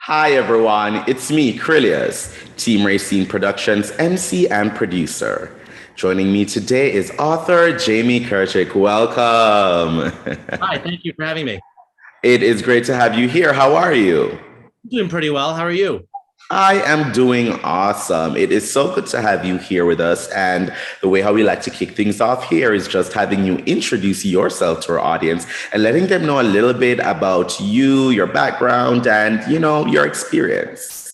Hi everyone, it's me, Krylios, Team Racing Productions MC and producer. Joining me today is author Jamie Kirchick. Welcome. Hi, thank you for having me. It is great to have you here. How are you? I'm doing pretty well. How are you? I am doing awesome. It is so good to have you here with us. And the way how we like to kick things off here is just having you introduce yourself to our audience and letting them know a little bit about you, your background, and your experience.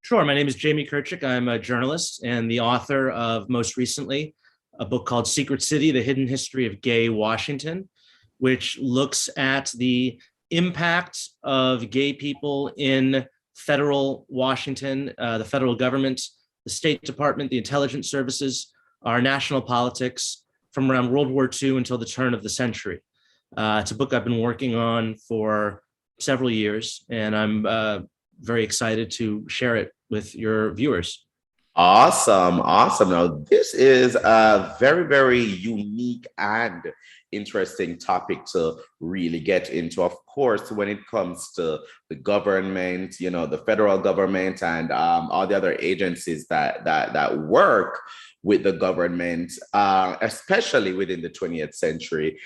Sure. My name is Jamie Kirchick. I'm a journalist and the author of, most recently, a book called Secret City: The Hidden History of Gay Washington, which looks at the impact of gay people in federal Washington, the federal government, the State Department, the intelligence services, our national politics from around World War II until the turn of the century. It's a book I've been working on for several years, and I'm very excited to share it with your viewers. Awesome. Awesome. Now, this is a very, very unique and interesting topic to really get into. Of course, when it comes to the government, the federal government and all the other agencies that work with the government, especially within the 20th century,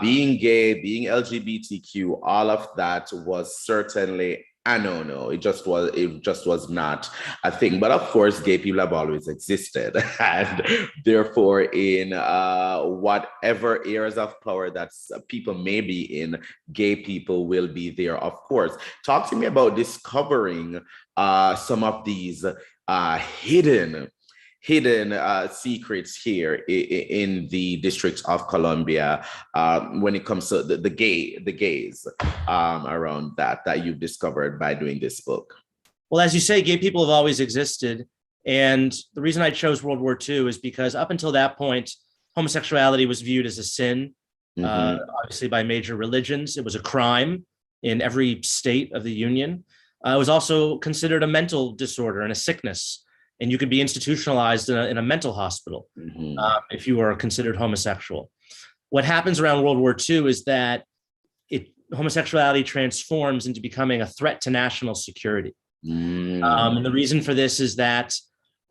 being gay, being LGBTQ, all of that was certainly I don't know. It just was not a thing. But of course, gay people have always existed. And therefore, in whatever areas of power that people may be in, gay people will be there, of course. Talk to me about discovering some of these hidden secrets here in the District of Columbia when it comes to the gays around that you've discovered by doing this book. Well, as you say, gay people have always existed. And the reason I chose World War II is because up until that point, homosexuality was viewed as a sin, obviously by major religions. It was a crime in every state of the Union. It was also considered a mental disorder and a sickness. And you could be institutionalized in a mental hospital if you were considered homosexual. What happens around World War II is that homosexuality transforms into becoming a threat to national security. And the reason for this is that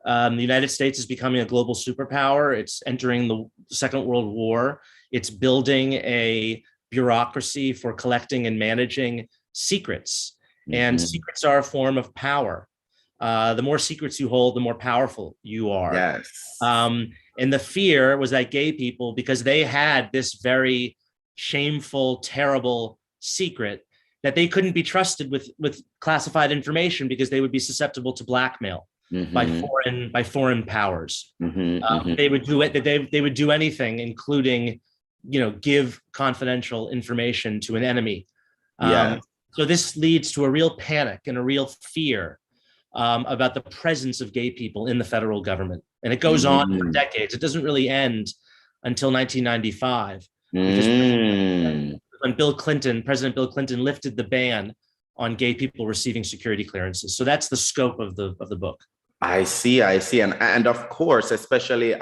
the United States is becoming a global superpower. It's entering the Second World War. It's building a bureaucracy for collecting and managing secrets. And secrets are a form of power. The more secrets you hold, the more powerful you are. Yes. And the fear was that gay people, because they had this very shameful, terrible secret, that they couldn't be trusted with classified information because they would be susceptible to blackmail by foreign powers. They would do it. They would do anything, including, give confidential information to an enemy. So this leads to a real panic and a real fear about the presence of gay people in the federal government. And it goes on for decades. It doesn't really end until 1995, because when President Bill Clinton lifted the ban on gay people receiving security clearances. So that's the scope of the book. I see. And of course, especially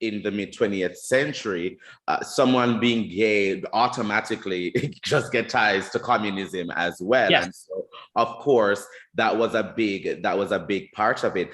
in the mid 20th century, someone being gay automatically just get ties to communism as well. Yes. And so, of course, that was a big part of it.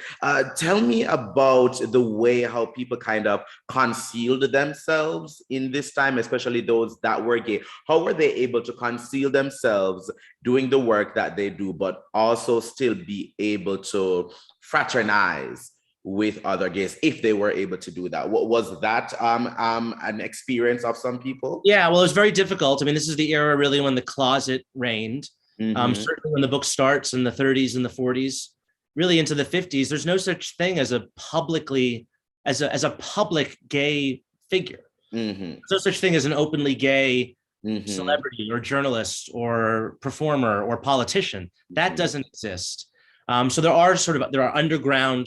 Tell me about the way how people kind of concealed themselves in this time, especially those that were gay. How were they able to conceal themselves doing the work that they do, but also still be able to fraternize with other gays if they were able to do that? What was that an experience of some people? Yeah, well, it was very difficult. I mean, this is the era really when the closet reigned. Certainly when the book starts in the 30s and the 40s, really into the 50s, there's no such thing as a public gay figure. There's no such thing as an openly gay celebrity or journalist or performer or politician. That doesn't exist. So there are underground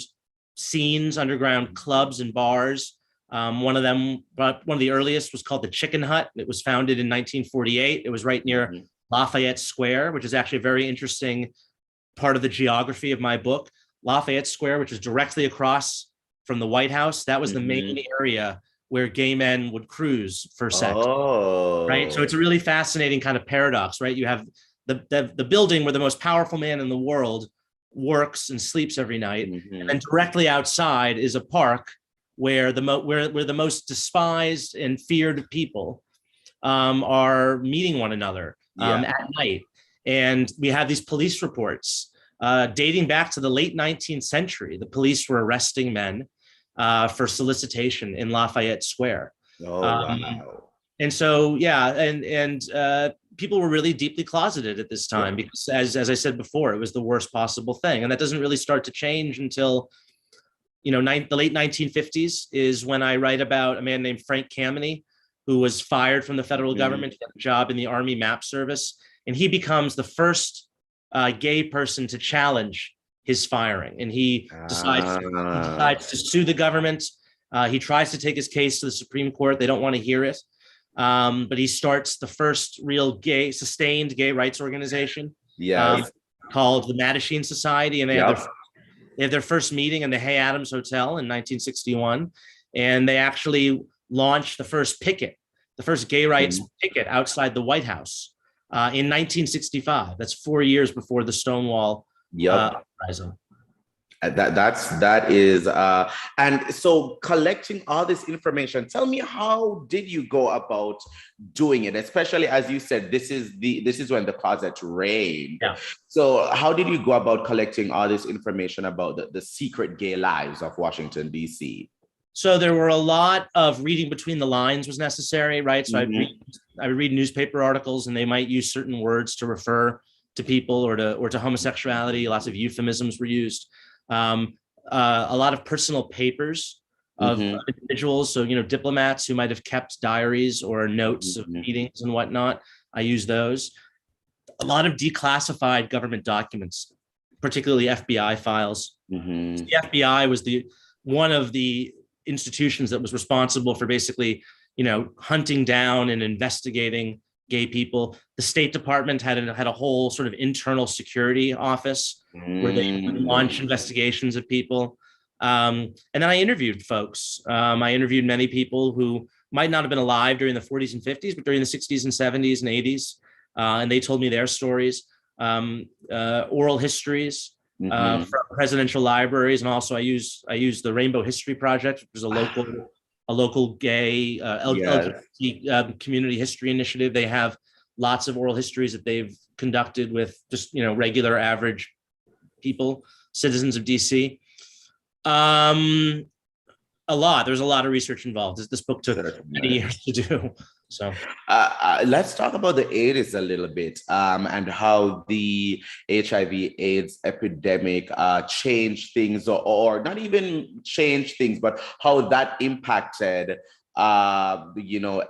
scenes, underground clubs and bars. One of the earliest was called the Chicken Hut. It was founded in 1948. It was right near Lafayette Square, which is actually a very interesting part of the geography of my book. Lafayette Square, which is directly across from the White House, that was the main area where gay men would cruise for sex. Right. So it's a really fascinating kind of paradox, right? You have the building where the most powerful man in the world works and sleeps every night. And then directly outside is a park where where the most despised and feared people are meeting one another at night. And we have these police reports dating back to the late 19th century. The police were arresting men for solicitation in Lafayette Square. Oh, wow. And so, and people were really deeply closeted at this time because, as I said before, it was the worst possible thing. And that doesn't really start to change until, the late 1950s is when I write about a man named Frank Kameny, who was fired from the federal government to get a job in the Army Map Service. And he becomes the first gay person to challenge his firing. And he decides to sue the government. He tries to take his case to the Supreme Court. They don't want to hear it. But he starts the first real sustained gay rights organization called the Mattachine Society. And they have their first meeting in the Hay Adams Hotel in 1961. And they actually launched the first gay rights picket outside the White House in 1965. That's 4 years before the Stonewall uprising. That is and so collecting all this information, tell me, how did you go about doing it? Especially as you said, this is when the closet reigned. So how did you go about collecting all this information about the secret gay lives of Washington, D.C.? So there were a lot of reading between the lines was necessary, right? So I would read newspaper articles, and they might use certain words to refer to people or to homosexuality. Lots of euphemisms were used. A lot of personal papers of individuals. So, diplomats who might have kept diaries or notes of meetings and whatnot. I use those. A lot of declassified government documents, particularly FBI files. The FBI was one of the institutions that was responsible for basically, hunting down and investigating gay people. The State Department had a whole sort of internal security office where they would launch investigations of people. And then I interviewed folks. I interviewed many people who might not have been alive during the 40s and 50s, but during the 60s and 70s and 80s. And they told me their stories, oral histories from presidential libraries. And also I use the Rainbow History Project, which is a local gay LGBT community history initiative. They have lots of oral histories that they've conducted with just, regular average people, citizens of DC. There's a lot of research involved. This book took many years to do. So let's talk about the AIDS a little bit and how the HIV/AIDS epidemic changed things, or not even changed things, but how that impacted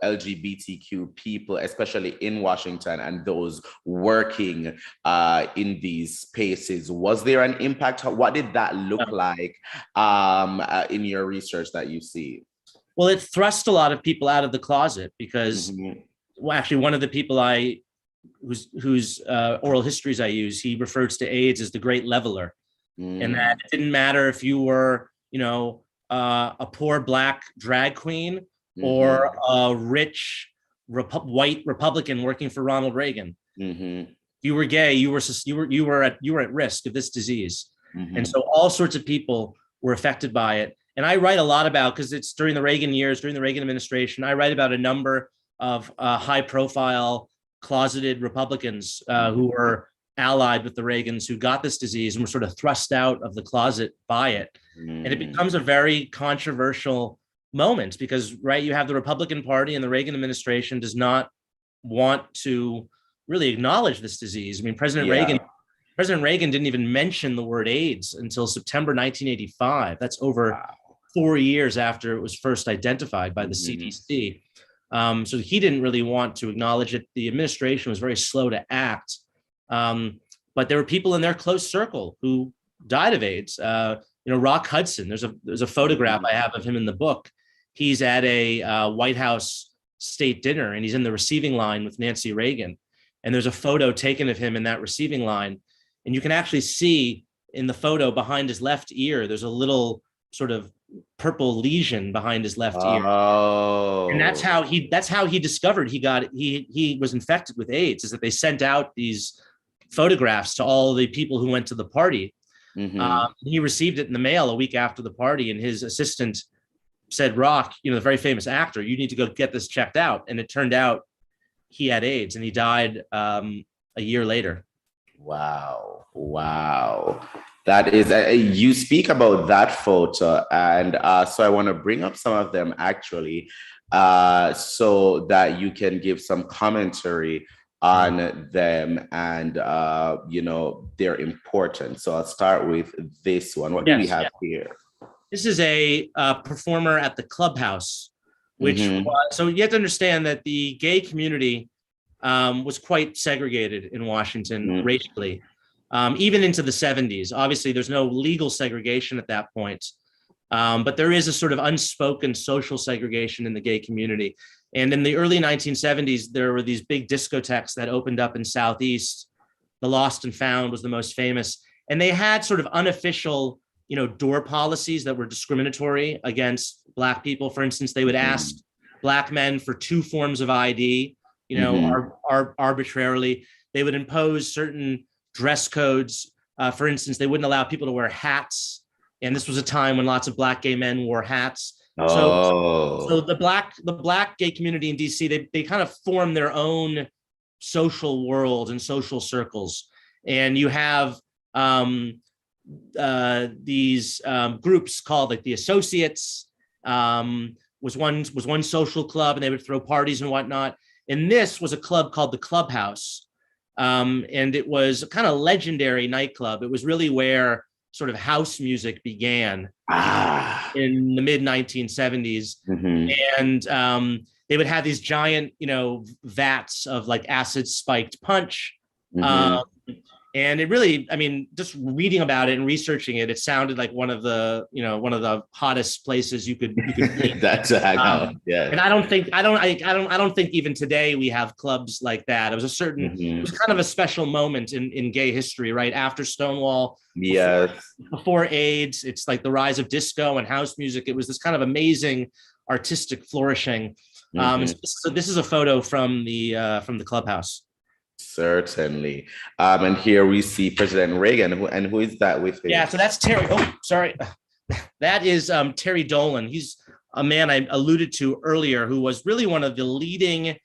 LGBTQ people, especially in Washington, and those working in these spaces. Was there an impact? What did that look like in your research that you see? Well, it thrust a lot of people out of the closet because, actually, one of the people whose oral histories I use, he refers to AIDS as the great leveler, and that it didn't matter if you were, a poor Black drag queen or a rich white Republican working for Ronald Reagan. You were gay, you were at risk of this disease, and so all sorts of people were affected by it. And I write a lot about, because it's during the Reagan years, during the Reagan administration, I write about a number of high-profile closeted Republicans who were allied with the Reagans, who got this disease and were sort of thrust out of the closet by it. And it becomes a very controversial moment because, right, you have the Republican Party and the Reagan administration does not want to really acknowledge this disease. I mean, President Reagan didn't even mention the word AIDS until September 1985. That's over 4 years after it was first identified by the CDC. So he didn't really want to acknowledge it. The administration was very slow to act. But there were people in their close circle who died of AIDS. Rock Hudson, there's a photograph I have of him in the book. He's at a White House state dinner and he's in the receiving line with Nancy Reagan. And there's a photo taken of him in that receiving line. And you can actually see in the photo behind his left ear, there's a little sort of purple lesion behind his left ear. And that's how he discovered he was infected with AIDS, is that they sent out these photographs to all the people who went to the party. Mm-hmm. He received it in the mail a week after the party, and his assistant said, Rock, the very famous actor, you need to go get this checked out. And it turned out he had AIDS, and he died a year later. Wow. Wow. That is, you speak about that photo. And so I want to bring up some of them actually, so that you can give some commentary on them and, their importance. So I'll start with this one. What do we have here? This is a performer at the Clubhouse, which so you have to understand that the gay community was quite segregated in Washington racially, even into the 70s. Obviously, there's no legal segregation at that point, but there is a sort of unspoken social segregation in the gay community. And in the early 1970s, there were these big discotheques that opened up in Southeast. The Lost and Found was the most famous. And they had sort of unofficial door policies that were discriminatory against Black people. For instance, they would ask Black men for 2 forms of ID, arbitrarily. They would impose certain dress codes. For instance, they wouldn't allow people to wear hats. And this was a time when lots of Black gay men wore hats. So the black gay community in DC, they kind of form their own social world and social circles. And you have these groups called like the Associates, was one social club, and they would throw parties and whatnot. And this was a club called the Clubhouse, and it was a kind of legendary nightclub. It was really where sort of house music began in the mid 1970s, and they would have these giant, vats of like acid spiked punch. And it really, just reading about it and researching it, it sounded like one of the hottest places you could be. That's a hangout. Yeah. And I don't think even today we have clubs like that. It was it was kind of a special moment in gay history, right? After Stonewall, before AIDS, it's like the rise of disco and house music. It was this kind of amazing artistic flourishing. So this is a photo from the Clubhouse. Certainly. And here we see President Reagan. Who is that with him? Yeah, so that's Terry. Oh, sorry. That is Terry Dolan. He's a man I alluded to earlier who was really one of the leading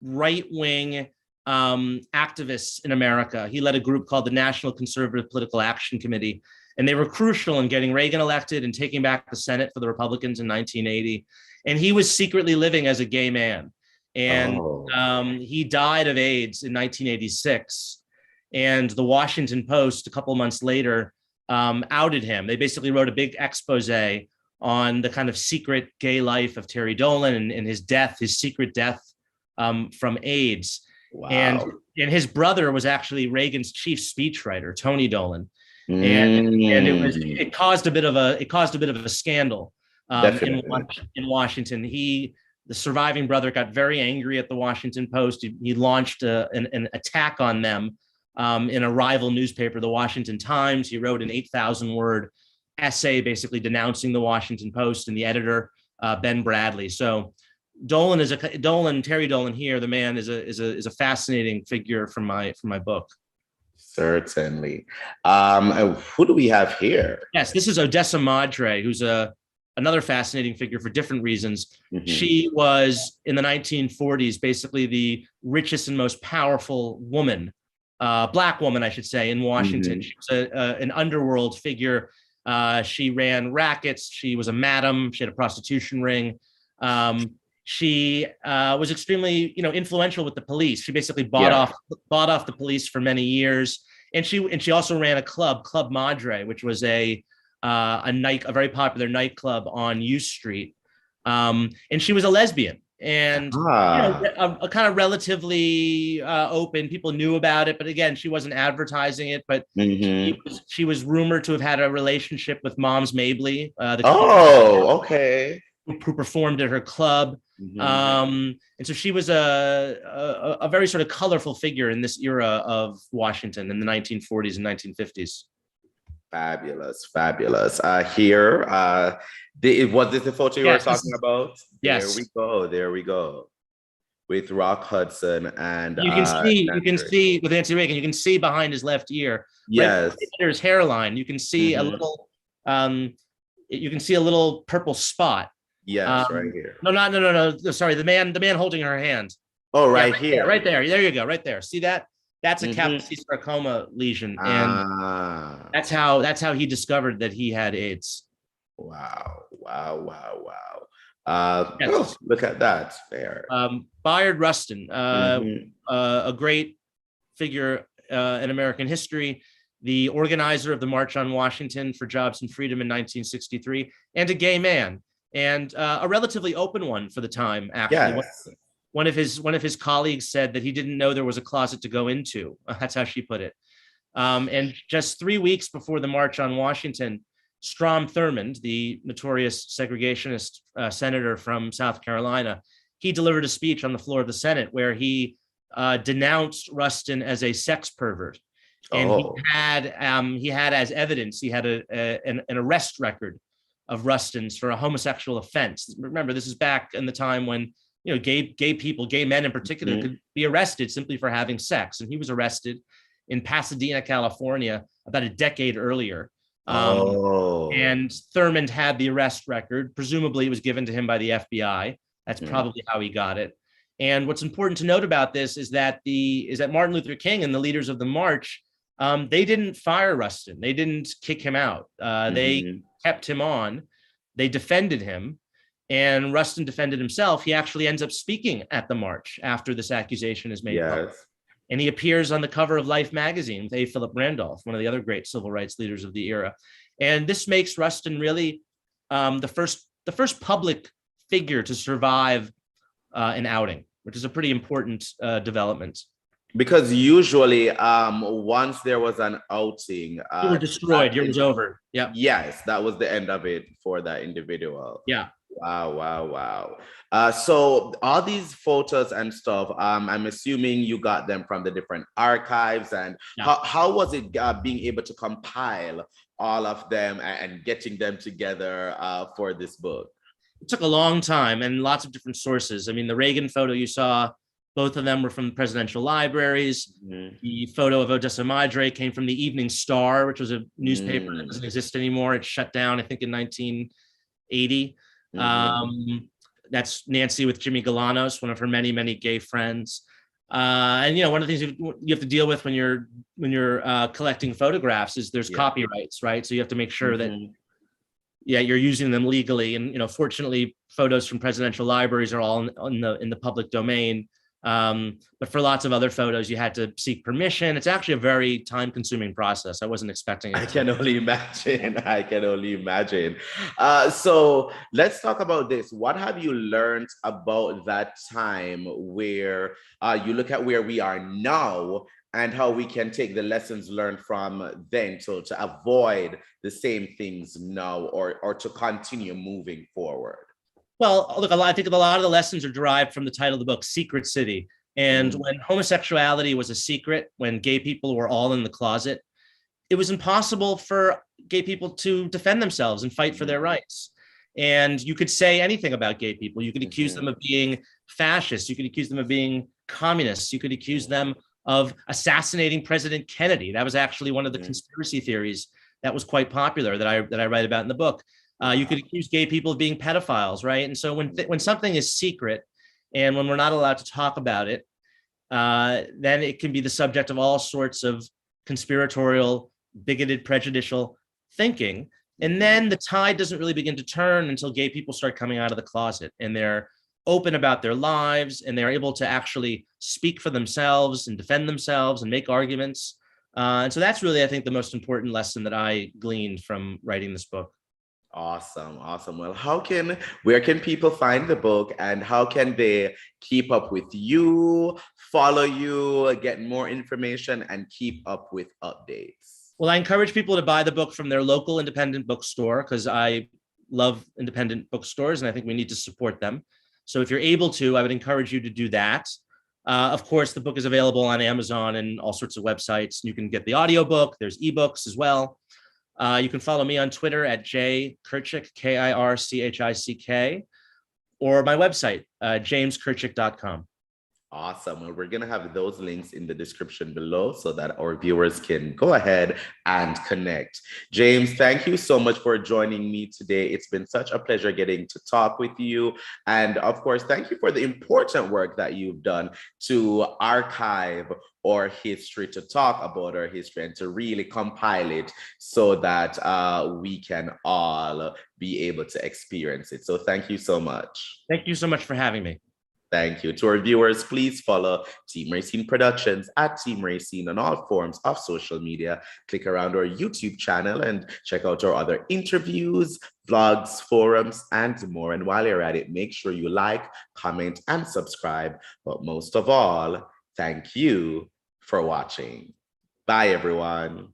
right-wing activists in America. He led a group called the National Conservative Political Action Committee, and they were crucial in getting Reagan elected and taking back the Senate for the Republicans in 1980. And he was secretly living as a gay man. And he died of AIDS in 1986. And the Washington Post, a couple of months later, outed him. They basically wrote a big expose on the kind of secret gay life of Terry Dolan and his secret death from AIDS. Wow. And his brother was actually Reagan's chief speechwriter, Tony Dolan. And it caused a bit of a scandal in Washington. The surviving brother got very angry at the Washington Post. He launched an attack on them in a rival newspaper, the Washington Times. He wrote an 8,000-word essay basically denouncing the Washington Post and the editor, Ben Bradley. So Terry Dolan here, the man is a fascinating figure from my book. Certainly. Who do we have here? Yes, this is Odessa Madre, who's another fascinating figure for different reasons. She was, in the 1940s, basically the richest and most powerful woman, Black woman, I should say, in Washington. She was an underworld figure. She ran rackets. She was a madam. She had a prostitution ring. She was extremely, influential with the police. She basically bought off the police for many years. And she also ran a club, Club Madre, which was a very popular nightclub on U Street, and she was a lesbian and a kind of relatively open. People knew about it, but again, she wasn't advertising it. But she was rumored to have had a relationship with Moms Mabley, who performed at her club. And so she was a very sort of colorful figure in this era of Washington in the 1940s and 1950s. Fabulous. Here, was this the photo you were talking about? Yes. There we go. with Rock Hudson and You can Nancy. see with Nancy Reagan, you can see behind his left ear, right Yes. under his hairline, you can see a little, um, you can see a little purple spot. Yes, right here. No, no. Sorry, the man holding her hand. Oh, Yeah, right here. right there. There you go, right there. See that? That's a Kaposi sarcoma lesion, and Ah. that's how he discovered that he had AIDS. Wow. Wow. Wow. Wow. Yes. Look at that. Fair. Bayard Rustin, Mhm. a great figure in American history, the organizer of the March on Washington for Jobs and Freedom in 1963, and a gay man, and a relatively open one for the time. Actually, Yes. one of his colleagues said that he didn't know there was a closet to go into. That's how she put it. And just 3 weeks before the March on Washington, Strom Thurmond, the notorious segregationist senator from South Carolina, he delivered a speech on the floor of the Senate where he denounced Rustin as a sex pervert. And he had as evidence, he had an arrest record of Rustin's for a homosexual offense. Remember, this is back in the time when gay people, gay men in particular, could be arrested simply for having sex. And he was arrested in Pasadena, California, about a decade earlier. And Thurmond had the arrest record. Presumably, it was given to him by the FBI. That's probably how he got it. And what's important to note about this is that Martin Luther King and the leaders of the march, they didn't fire Rustin. They didn't kick him out. They kept him on. They defended him. And Rustin defended himself. He actually ends up speaking at the march after this accusation is made public. And he appears on the cover of Life magazine with A. Philip Randolph, one of the other great civil rights leaders of the era. And this makes Rustin really the first public figure to survive an outing, which is a pretty important development. Because usually, once there was an outing, you were destroyed. It was over. Yeah. Yes, that was the end of it for that individual. Yeah. Wow. So all these photos and stuff, I'm assuming you got them from the different archives. And how was it being able to compile all of them and getting them together for this book? It took a long time and lots of different sources. I mean, the Reagan photo you saw, both of them were from presidential libraries. The photo of Odessa Madre came from the Evening Star, which was a newspaper that doesn't exist anymore. It shut down, I think, in 1980. That's Nancy with Jimmy Galanos, one of her many, many gay friends. And one of the things you have to deal with when you're collecting photographs is there's copyrights, right? So you have to make sure that you're using them legally. And fortunately, photos from presidential libraries are all in the public domain. But for lots of other photos, you had to seek permission. It's actually a very time-consuming process. I wasn't expecting it. I can only imagine. So let's talk about this. What have you learned about that time where you look at where we are now and how we can take the lessons learned from then to avoid the same things now or to continue moving forward? Well, look, I think a lot of the lessons are derived from the title of the book, Secret City. And when homosexuality was a secret, when gay people were all in the closet, it was impossible for gay people to defend themselves and fight for their rights. And you could say anything about gay people. You could accuse them of being fascists. You could accuse them of being communists. You could accuse them of assassinating President Kennedy. That was actually one of the conspiracy theories that was quite popular that I write about in the book. You could accuse gay people of being pedophiles, right? And so when something is secret and when we're not allowed to talk about it, then it can be the subject of all sorts of conspiratorial, bigoted, prejudicial thinking. And then the tide doesn't really begin to turn until gay people start coming out of the closet and they're open about their lives and they're able to actually speak for themselves and defend themselves and make arguments. And so that's really, I think, the most important lesson that I gleaned from writing this book. Awesome. Well, where can people find the book and how can they keep up with you, follow you, get more information and keep up with updates? Well, I encourage people to buy the book from their local independent bookstore because I love independent bookstores and I think we need to support them. So if you're able to, I would encourage you to do that. Of course, the book is available on Amazon and all sorts of websites. You can get the audiobook. There's ebooks as well. You can follow me on Twitter at jkirchick, Kirchick, or my website, jameskirchick.com. Awesome. Well, we're going to have those links in the description below so that our viewers can go ahead and connect. James, thank you so much for joining me today. It's been such a pleasure getting to talk with you. And of course, thank you for the important work that you've done to archive our history, to talk about our history, and to really compile it so that we can all be able to experience it. So thank you so much. Thank you so much for having me. Thank you. To our viewers, please follow Team Racine Productions at Team Racine on all forms of social media. Click around our YouTube channel and check out our other interviews, vlogs, forums, and more. And while you're at it, make sure you like, comment, and subscribe. But most of all, thank you for watching. Bye, everyone.